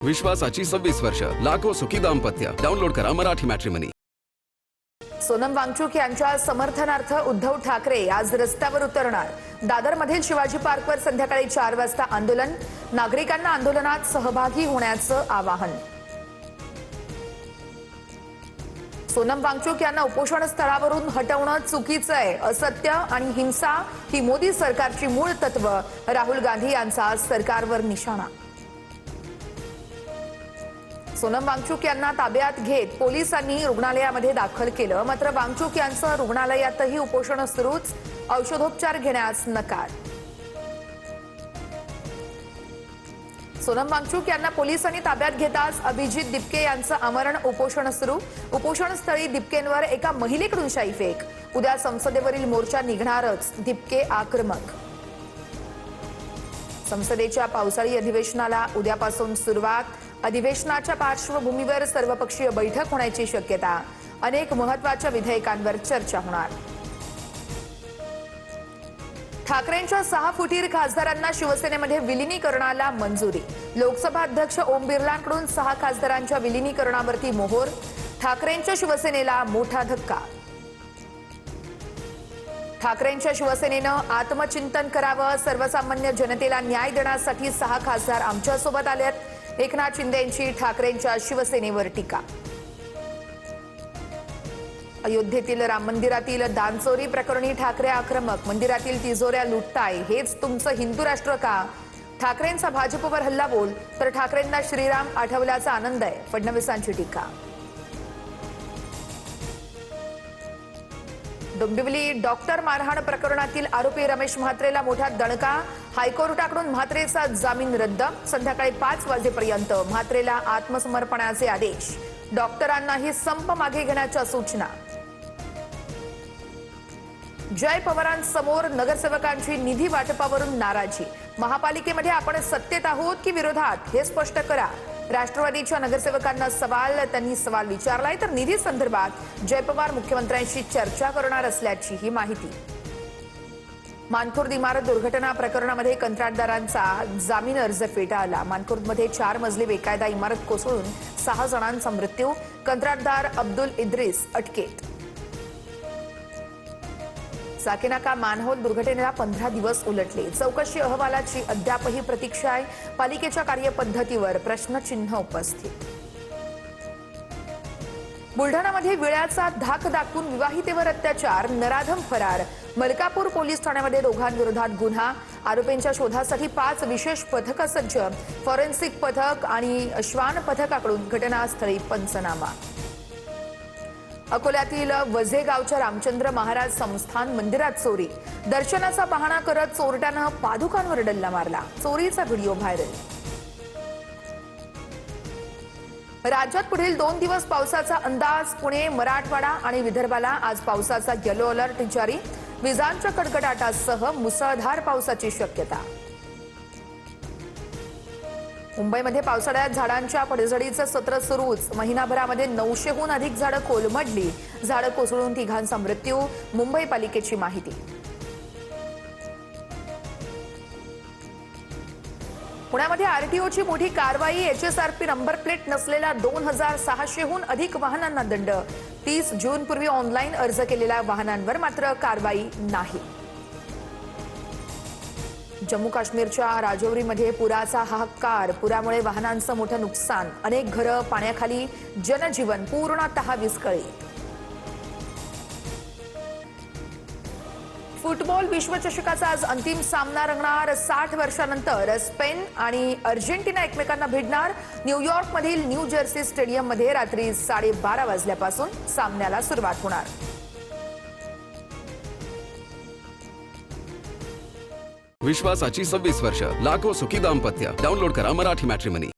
विश्वासाची 26 वर्ष, लाखो सुखी दाम्पत्य. डाउनलोड करा मराठी मॅट्रिमनी. सोनम वांगचुक यांच्या समर्थनार्थ उद्धव ठाकरे आज रस्त्यावर उतरणार. दादरमधील शिवाजी पार्कवर संध्याकाळी 4 वाजता आंदोलन. नागरिकांना आंदोलनात सहभागी होण्याचं आवाहन. सोनम वांगचुक यांना उपोषण स्थळावरून हटवणं चुकीचं आहे. असत्य आणि हिंसा ही मोदी सरकारची मूळ तत्व. राहुल गांधी यांचा सरकारवर निशाणा. सोनम वांगचुक यांना ताब्यात घेत पोलिसांनी रुग्णालयामध्ये दाखल केलं. मात्र वांगचुक यांचं रुग्णालयातही उपोषण सुरूच. औषधोपचार घेण्यास नकार. सोनम वांगचुक यांना पोलिसांनी ताब्यात घेताच अभिजित दिपके यांचं आमरण उपोषण सुरू. उपोषणस्थळी दिपकेंवर एका महिलेकडून शाईफेक. उद्या संसदेवरील मोर्चा निघणारच. दिपके आक्रमक. संसदेच्या पावसाळी अधिवेशनाला उद्यापासून सुरुवात. अधिवेशनाच्या पार्श्वभूमीवर सर्वपक्षीय बैठक होण्याची शक्यता. अनेक महत्त्वाच्या विधेयकांवर चर्चा होणार. ठाकरेंच्या 6 फुटीर खासदारांना शिवसेनेमध्ये विलिनीकरणाला मंजुरी. लोकसभा अध्यक्ष ओम बिर्लांकडून 6 खासदारांच्या विलिनीकरणावरती मोहर. ठाकरेंच्या शिवसेनेला मोठा धक्का. ठाकरेंच्या शिवसेनेनं आत्मचिंतन करावं. सर्वसामान्य जनतेला न्याय देण्यासाठी 6 खासदार आमच्यासोबत आलेत. एकनाथ शिंदेंची ठाकरेंच्या शिवसेनेवर टीका. अयोध्येतील राम मंदिरातील दानचोरी प्रकरणी ठाकरे आक्रमक. मंदिरातील तिजोऱ्या लुटताय, हेच तुमचं हिंदू राष्ट्र का? ठाकरेंचा भाजपवर हल्लाबोल. तर ठाकरेंना श्रीराम आठवल्याचा आनंद आहे, फडणवीसांची टीका. डोंबिवली डॉक्टर मारहाण प्रकरणातील आरोपी रमेश म्हात्रेला मोठा दणका. हायकोर्टाकडून म्हात्रेचा जामीन रद्द. संध्याकाळी 5 वाजेपर्यंत म्हात्रेला आत्मसमर्पणाचे आदेश. डॉक्टरांनाही संप मागे घेण्याच्या सूचना. जय पवारांसमोर नगरसेवकांची निधी वाटपावरून नाराजी. महापालिकेमध्ये आपण सत्तेत आहोत की विरोधात हे स्पष्ट करा. राष्ट्रवादीच्या नगरसेवकांना सवाल. त्यांनी सवाल विचारलाय. तर निधी संदर्भात जय पवार मुख्यमंत्र्यांशी चर्चा करणार असल्याची ही माहिती. मानखुर्द इमारत दुर्घटना प्रकरणामध्ये कंत्राटदारांचा जामीन अर्ज फेटाळला. मानखुर्दमध्ये 4 मजली बेकायदा इमारत कोसळून 6 जणांचा मृत्यू. कंत्राटदार अब्दुल इद्रिस अटकेत. साकेनाका मानहोल दुर्घटनेला 15 दिवस उलटले. चौकशी अहवालाची अद्यापही प्रतीक्षा आहे. पालिकेच्या कार्यपद्धतीवर प्रश्नचिन्ह उपस्थित. बुलढाणामध्ये विळ्याचा धाक दाखवून विवाहितेवर अत्याचार. नराधम फरार. मलकापूर पोलीस ठाण्यामध्ये दोघांविरोधात गुन्हा. आरोपींच्या शोधासाठी 5 विशेष पथकं सज्ज. फॉरेन्सिक पथक आणि श्वान पथकाकडून घटनास्थळी पंचनामा. अकोल्यातील वझेगावच्या रामचंद्र महाराज संस्थान मंदिरात चोरी. दर्शनाचा बहाणा करत चोरट्यानं पादुकांवर डल्ला मारला. चोरीचा व्हिडिओ व्हायरल. राज्यात पुढील 2 दिवस पावसाचा अंदाज. पुणे, मराठवाडा आणि विदर्भाला आज पावसाचा येलो अलर्ट जारी. विजांच्या कडकडाटासह मुसळधार पावसाची शक्यता. मुंबईमध्ये पावसाळ्यात झाडांच्या पडझडीचं सत्र सुरूच. महिनाभरामध्ये 900हून अधिक झाडं कोलमडली. झाडं कोसळून 3घांचा मृत्यू. मुंबई पालिकेची माहिती. पुण्यामध्ये आरटीओची मोठी कारवाई. एचएसआरपी नंबर प्लेट नसलेल्या 2600हून अधिक वाहनांना दंड. 30 जूनपूर्वी ऑनलाईन अर्ज केलेल्या वाहनांवर मात्र कारवाई नाही. जम्मू काश्मीरच्या राजौरीमध्ये पुराचा हाहाकार. पुरामुळे वाहनांचं मोठं नुकसान. अनेक घरं पाण्याखाली. जनजीवन पूर्णतः विस्कळीत. फुटबॉल विश्वचषकाचा आज अंतिम सामना रंगणार. 60 वर्षांनंतर स्पेन आणि अर्जेंटिना एकमेकांना भिडणार. न्यूयॉर्कमधील न्यू जर्सी स्टेडियममध्ये रात्री 12:30 वाजल्यापासून सामन्याला सुरुवात होणार. विश्वासाची 26 वर्ष, लाखो सुखी दाम्पत्य. डाउनलोड करा मराठी मॅट्रिमनी.